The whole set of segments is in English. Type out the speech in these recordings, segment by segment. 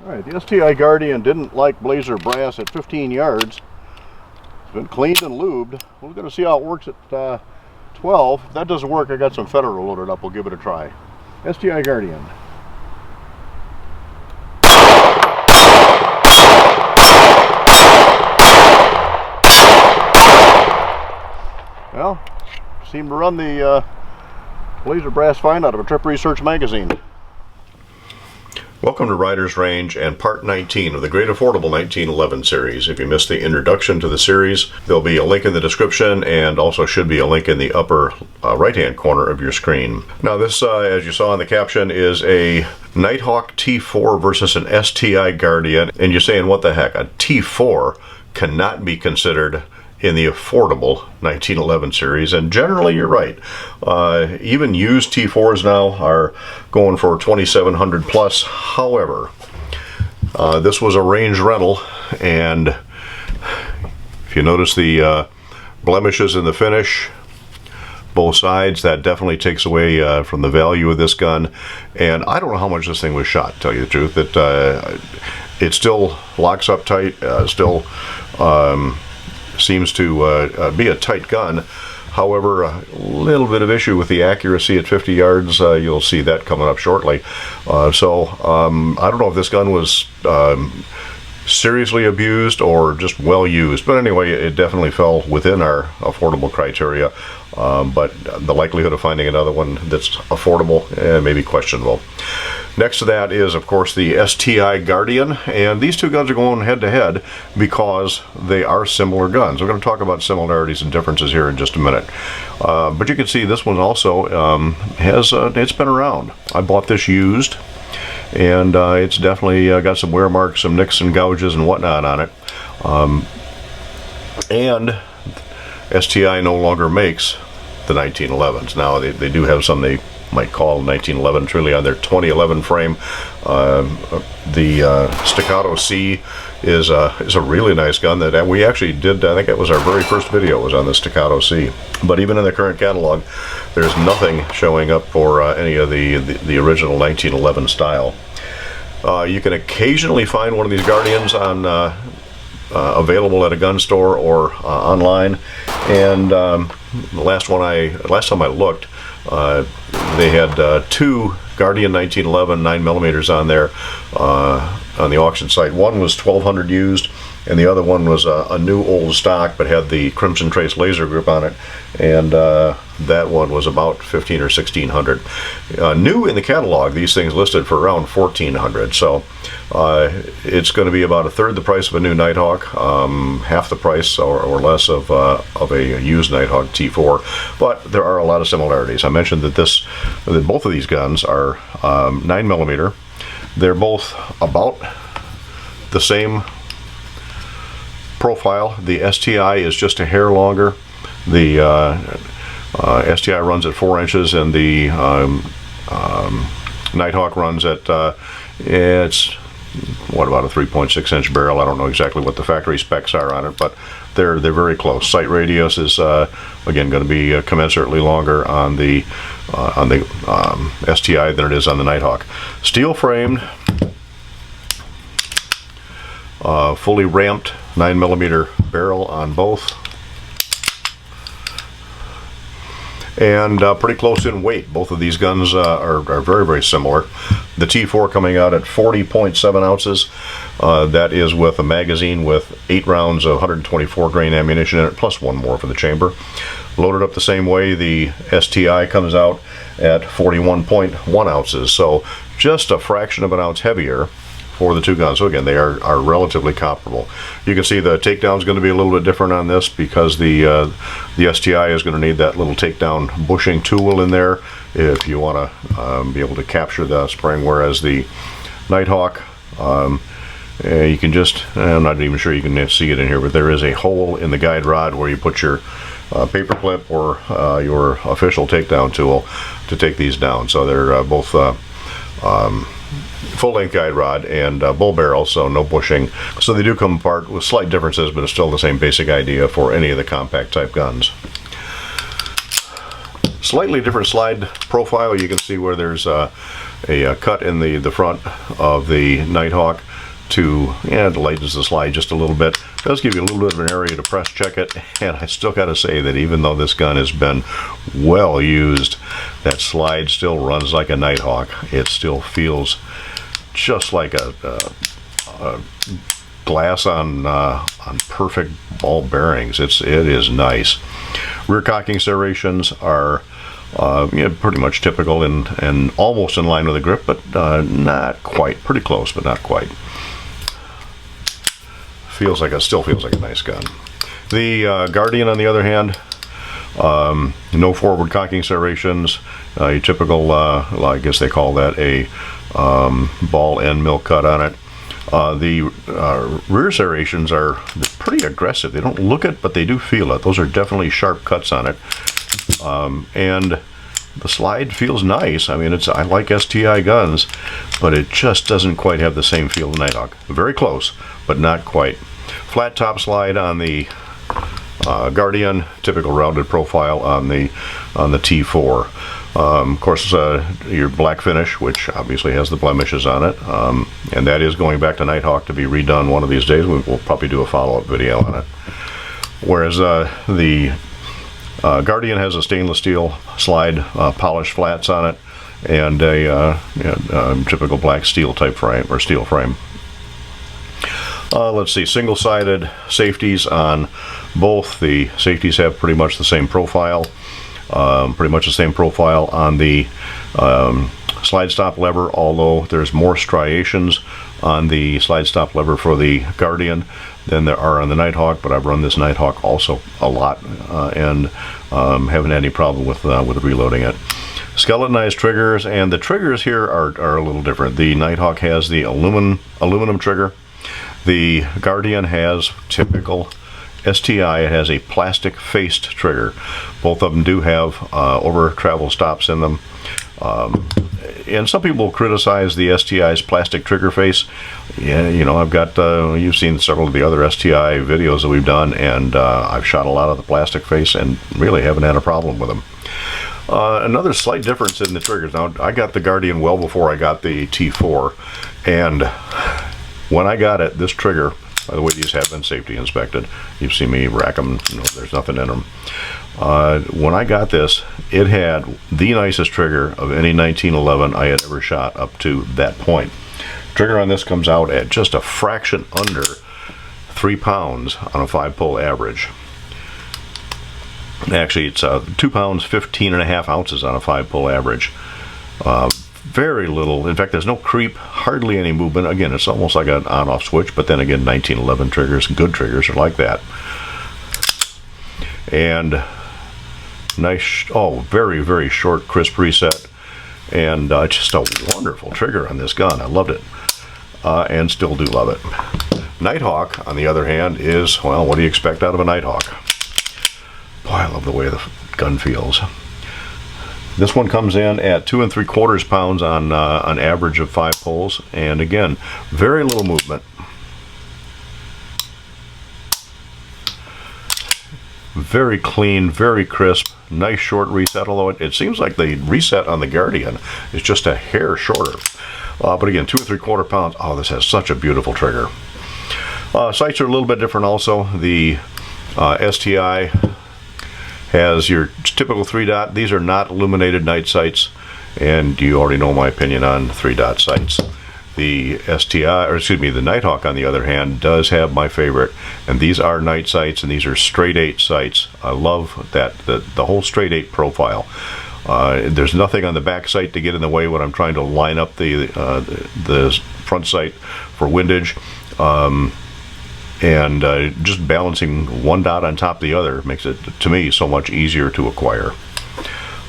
Alright, the STI Guardian didn't like blazer brass at 15 yards. It's been cleaned and lubed. We're going to see how it works at 12. If that doesn't work, I got some Federal loaded up. We'll give it a try. STI Guardian. Well, seemed to run the blazer brass fine out of a Trip Research magazine. Welcome to Rider's Range and part 19 of the Great Affordable 1911 series. If you missed the introduction to the series, there'll be a link in the description and also should be a link in the upper right-hand corner of your screen. Now this, as you saw in the caption, is a Nighthawk T4 versus an STI Guardian. And you're saying, what the heck? A T4 cannot be considered in the affordable 1911 series, and generally you're right. Even used T4s now are going for $2,700 plus. However, this was a range rental, and if you notice the blemishes in the finish, both sides, that definitely takes away from the value of this gun. And I don't know how much this thing was shot, to tell you the truth. It still locks up tight, still seems to be a tight gun. However, a little bit of issue with the accuracy at 50 yards. You'll see that coming up shortly. I don't know if this gun was seriously abused or just well used, but anyway, it definitely fell within our affordable criteria. But the likelihood of finding another one that's affordable may be questionable. Next to that is, of course, the STI Guardian, and these two guns are going head to head because they are similar guns. We're going to talk about similarities and differences here in just a minute. But you can see this one also it's been around. I bought this used, and it's definitely got some wear marks, some nicks and gouges and whatnot on it. And STI no longer makes the 1911s. Now they do have some they might call 1911 truly on their 2011 frame. The Staccato C is a really nice gun that we actually did. I think it was our very first video was on the Staccato C. But even in the current catalog, there's nothing showing up for any of the original 1911 style. You can occasionally find one of these Guardians on available at a gun store or online, and the last time I looked, they had two Guardian 1911 9mm on there on the auction site. One was $1,200 used, and the other one was a new old stock but had the Crimson Trace laser grip on it, and that one was about $1,500 or $1,600. New in the catalog, these things listed for around $1,400, so it's going to be about a third the price of a new Nighthawk, half the price or less of a used Nighthawk T4, but there are a lot of similarities. I mentioned that both of these guns are 9mm. They're both about the same profile. The STI is just a hair longer. The STI runs at 4 inches, and the Nighthawk runs at it's what, about a 3.6 inch barrel. I don't know exactly what the factory specs are on it, but they're very close. Sight radius is again going to be commensurately longer on the STI than it is on the Nighthawk. Steel framed, fully ramped 9mm barrel on both, and pretty close in weight. Both of these guns are very, very similar. The T4 coming out at 40.7 ounces. That is with a magazine with 8 rounds of 124 grain ammunition in it, plus one more for the chamber. Loaded up the same way, the STI comes out at 41.1 ounces, so just a fraction of an ounce heavier for the two guns. So again, they are relatively comparable. You can see the takedown is going to be a little bit different on this because the STI is going to need that little takedown bushing tool in there if you want to be able to capture the spring, whereas the Nighthawk, you can just, I'm not even sure you can see it in here, but there is a hole in the guide rod where you put your paper clip or your official takedown tool to take these down. So they're both full-length guide rod and bull barrel, so no bushing. So they do come apart with slight differences, but it's still the same basic idea for any of the compact type guns. Slightly different slide profile. You can see where there's a cut in the front of the Nighthawk it lightens the slide just a little bit. It does give you a little bit of an area to press check it, and I still got to say that even though this gun has been well used, that slide still runs like a Nighthawk. It still feels just like a glass on perfect ball bearings. It is nice. Rear cocking serrations are pretty much typical and almost in line with the grip, but not quite. Pretty close, but not quite. Still feels like a nice gun. The Guardian, on the other hand, no forward cocking serrations. Your typical, I guess they call that a ball end mill cut on it. The rear serrations are pretty aggressive. They don't look it, but they do feel it. Those are definitely sharp cuts on it. And the slide feels nice. I mean, I like STI guns, but it just doesn't quite have the same feel as Nighthawk. Very close, but not quite. Flat top slide on the Guardian, typical rounded profile on the T4. Of course, your black finish, which obviously has the blemishes on it, and that is going back to Nighthawk to be redone one of these days. We'll probably do a follow-up video on it. Whereas the Guardian has a stainless steel slide, polished flats on it, and a typical black steel type frame or steel frame. Let's see, single-sided safeties on both. The safeties have pretty much the same profile. Pretty much the same profile on the slide stop lever, although there's more striations on the slide stop lever for the Guardian than there are on the Nighthawk, but I've run this Nighthawk also a lot and haven't had any problem with reloading it. Skeletonized triggers, and the triggers here are a little different. The Nighthawk has the aluminum trigger. The Guardian has typical STI. It has a plastic faced trigger. Both of them do have over travel stops in them. And some people criticize the STI's plastic trigger face. Yeah, I've got, you've seen several of the other STI videos that we've done, and I've shot a lot of the plastic face and really haven't had a problem with them. Another slight difference in the triggers. Now, I got the Guardian well before I got the T4, and when I got it, this trigger, by the way, these have been safety inspected. You've seen me rack them. There's nothing in them. When I got this, it had the nicest trigger of any 1911 I had ever shot up to that point. Trigger on this comes out at just a fraction under 3 pounds on a 5-pull average. Actually, it's 2 pounds 15.5 ounces on a 5-pull average. Very little. In fact, there's no creep, hardly any movement. Again, it's almost like an on-off switch, but then again, 1911 triggers, good triggers are like that. And nice, very, very short, crisp reset, and just a wonderful trigger on this gun. I loved it, and still do love it. Nighthawk, on the other hand, is, well, what do you expect out of a Nighthawk? Boy, I love the way the gun feels. This one comes in at 2 3/4 pounds on an average of 5 pulls, and again, very little movement. Very clean, very crisp, nice short reset, although it seems like the reset on the Guardian is just a hair shorter. But again, 2 3/4 pounds. Oh, this has such a beautiful trigger. Sights are a little bit different also. The STI has your typical 3-dot. These are not illuminated night sights, and you already know my opinion on 3-dot sights. The the Nighthawk, on the other hand, does have my favorite, and these are night sights, and these are straight 8 sights. I love that, the whole straight 8 profile. There's nothing on the back sight to get in the way when I'm trying to line up the front sight for windage. And just balancing one dot on top of the other makes it, to me, so much easier to acquire.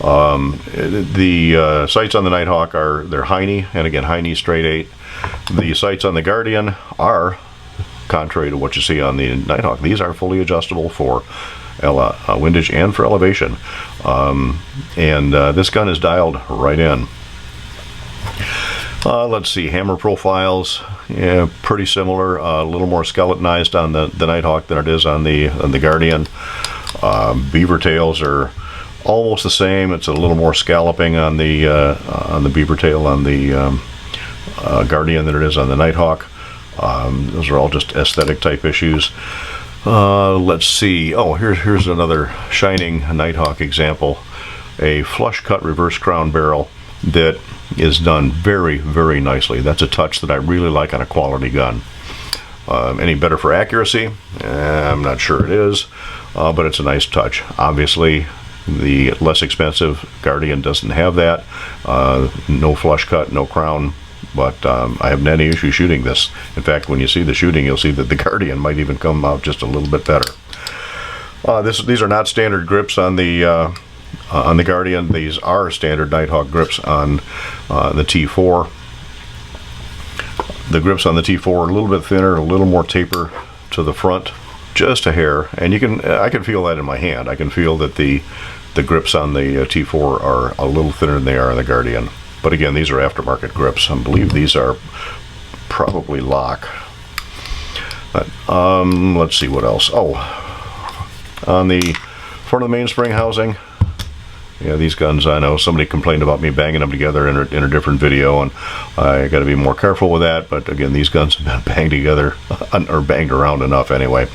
The sights on the Nighthawk they're Heine, and again, Heine straight 8. The sights on the Guardian are, contrary to what you see on the Nighthawk, these are fully adjustable for windage and for elevation. This gun is dialed right in. Let's see, hammer profiles, yeah, pretty similar. A little more skeletonized on the Nighthawk than it is on the Guardian. Beaver tails are almost the same. It's a little more scalloping on the beaver tail on the Guardian than it is on the Nighthawk. Those are all just aesthetic type issues. Let's see. Oh, here's another shining Nighthawk example. A flush cut reverse crown barrel that is done very, very nicely. That's a touch that I really like on a quality gun. Any better for accuracy? I'm not sure it is, but it's a nice touch. Obviously, the less expensive Guardian doesn't have that. No flush cut, no crown, but I haven't had any issue shooting this. In fact, when you see the shooting, you'll see that the Guardian might even come out just a little bit better. These are not standard grips on the Guardian. These are standard Nighthawk grips on the T4. The grips on the T4 are a little bit thinner, a little more taper to the front, just a hair, and I can feel that in my hand. I can feel that the grips on the T4 are a little thinner than they are on the Guardian. But again, these are aftermarket grips. I believe these are probably lock. Let's see what else. Oh, on the front of the mainspring housing. Yeah, these guns, I know somebody complained about me banging them together in a different video, and I got to be more careful with that. But again, these guns have been banged together, or banged around enough anyway.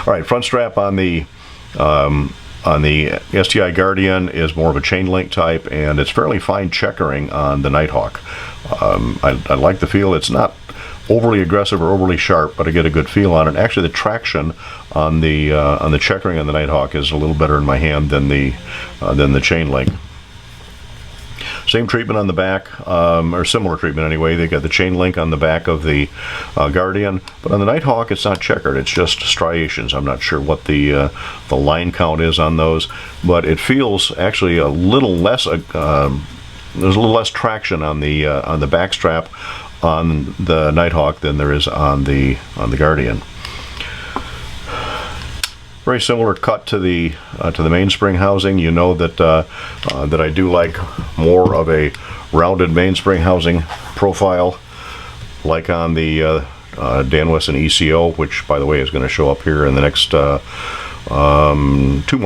All right, front strap on the STI Guardian is more of a chain link type, and it's fairly fine checkering on the Nighthawk. I like the feel. It's not overly aggressive or overly sharp, but I get a good feel on it. Actually, the traction on the checkering on the Nighthawk is a little better in my hand than the chain link. Same treatment on the back, or similar treatment anyway. They got the chain link on the back of the Guardian, but on the Nighthawk it's not checkered. It's just striations. I'm not sure what the line count is on those, but it feels actually a little less. There's a little less traction on the back strap on the Nighthawk than there is on the Guardian. Very similar cut to the mainspring housing. You know that that I do like more of a rounded mainspring housing profile, like on the Dan Wesson ECO, which by the way is going to show up here in the next 2 more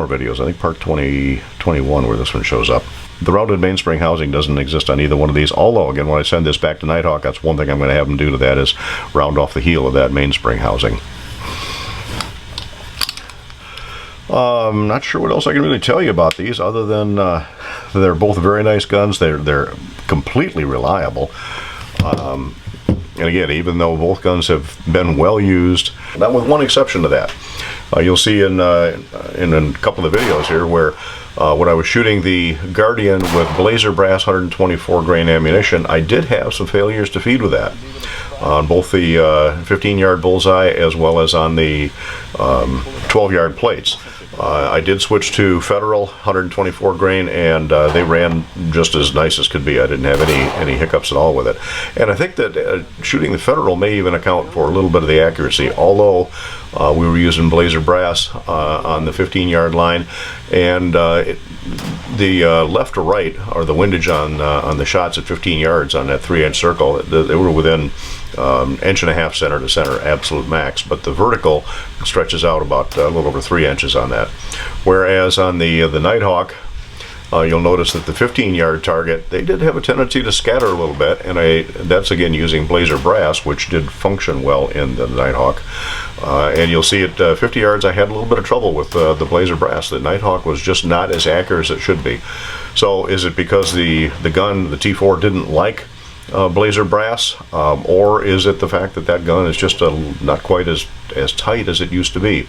videos. I think part 21 where this one shows up. The rounded mainspring housing doesn't exist on either one of these, although again when I send this back to Nighthawk, that's one thing I'm going to have them do to that is round off the heel of that mainspring housing. I'm not sure what else I can really tell you about these other than they're both very nice guns. They're completely reliable. And again, even though both guns have been well used, not with one exception to that. You'll see in a couple of videos here where when I was shooting the Guardian with Blazer Brass 124 grain ammunition, I did have some failures to feed with that on both the 15-yard bullseye as well as on the 12-yard plates. I did switch to Federal 124 grain, and they ran just as nice as could be. I didn't have any hiccups at all with it. And I think that shooting the Federal may even account for a little bit of the accuracy, although we were using Blazer Brass on the 15-yard line, and the left to right, or the windage on the shots at 15 yards on that 3-inch circle, they were within inch and a half center to center, absolute max, but the vertical stretches out about a little over 3 inches on that. Whereas on the Nighthawk, you'll notice that the 15-yard target, they did have a tendency to scatter a little bit, and that's again using Blazer Brass, which did function well in the Nighthawk. And you'll see at 50 yards I had a little bit of trouble with the Blazer Brass. The Nighthawk was just not as accurate as it should be. So is it because the gun, the T4, didn't like Blazer Brass, or is it the fact that that gun is just not quite as tight as it used to be?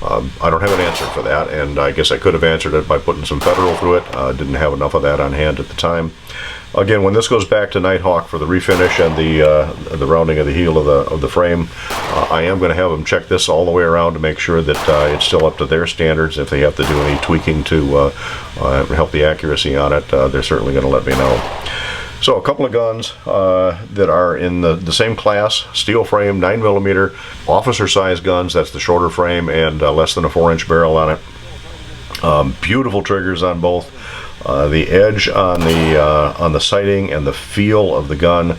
I don't have an answer for that, and I guess I could have answered it by putting some Federal through it. Didn't have enough of that on hand at the time. Again, when this goes back to Nighthawk for the refinish and the rounding of the heel of the frame, I am going to have them check this all the way around to make sure that it's still up to their standards. If they have to do any tweaking to help the accuracy on it, they're certainly going to let me know. So a couple of guns that are in the same class, steel frame, 9mm, officer size guns, that's the shorter frame and less than a 4-inch barrel on it. Beautiful triggers on both. The edge on the sighting and the feel of the gun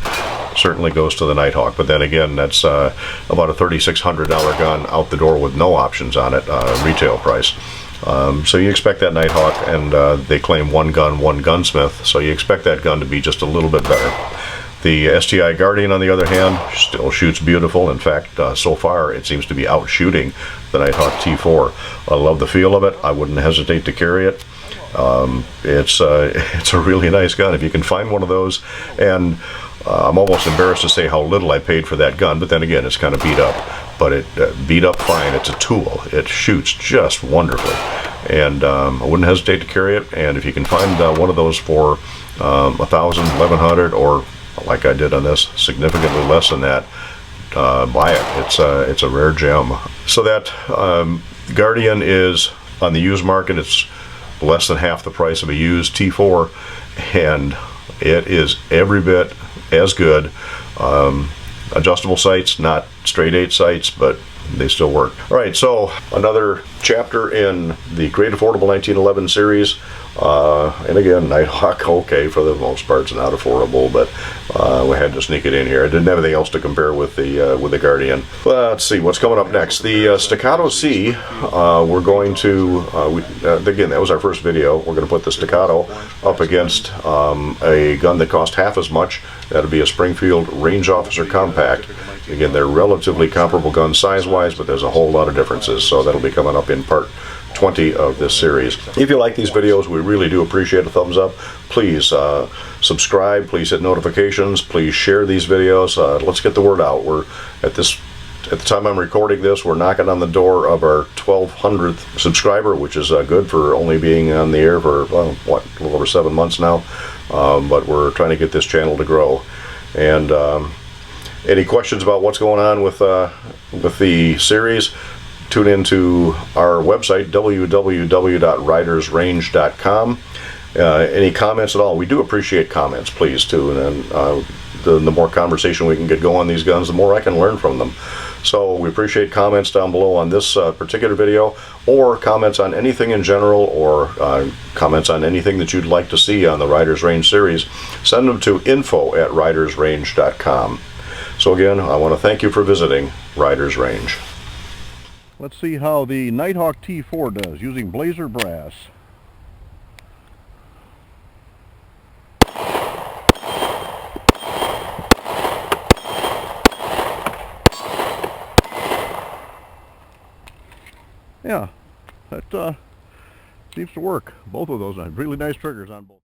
certainly goes to the Nighthawk, but then again, that's about a $3,600 gun out the door with no options on it, retail price. So you expect that Nighthawk, and they claim one gun, one gunsmith, so you expect that gun to be just a little bit better. The STI Guardian, on the other hand, still shoots beautiful. In fact, so far it seems to be out shooting the Nighthawk T4. I love the feel of it. I wouldn't hesitate to carry it. It's a really nice gun if you can find one of those. And I'm almost embarrassed to say how little I paid for that gun, but then again, it's kind of beat up. But it beat up fine. It's a tool. It shoots just wonderfully, and I wouldn't hesitate to carry it. And if you can find one of those for $1,000, $1,100, or like I did on this, significantly less than that, buy it. It's a rare gem. So that Guardian is on the used market. It's less than half the price of a used T4, and it is every bit as good. Adjustable sights, not straight 8 sights, but they still work. All right, so another chapter in the Great Affordable 1911 series. And again, Nighthawk, okay, for the most part, it's not affordable, but we had to sneak it in here. I didn't have anything else to compare with the Guardian. Let's see what's coming up next. The Staccato C. We're going to again, that was our first video. We're going to put the Staccato up against a gun that cost half as much. That'll be a Springfield Range Officer Compact. Again, they're relatively comparable guns size-wise, but there's a whole lot of differences. So that'll be coming up in part 20 of this series. If you like these videos, we really do appreciate a thumbs up. Please subscribe, please hit notifications, please share these videos. Let's get the word out. We're at the time I'm recording this, we're knocking on the door of our 1,200th subscriber, which is good for only being on the air for, well, what, a little over 7 months now. But we're trying to get this channel to grow. And any questions about what's going on with the series, tune into our website, www.ridersrange.com. Any comments at all? We do appreciate comments, please, too. And the more conversation we can get going on these guns, the more I can learn from them. So we appreciate comments down below on this particular video, or comments on anything in general, or comments on anything that you'd like to see on the Riders Range series. Send them to info@ridersrange.com. So again, I want to thank you for visiting Riders Range. Let's see how the Nighthawk T4 does using Blazer brass. Yeah, that seems to work. Both of those are really nice triggers on both.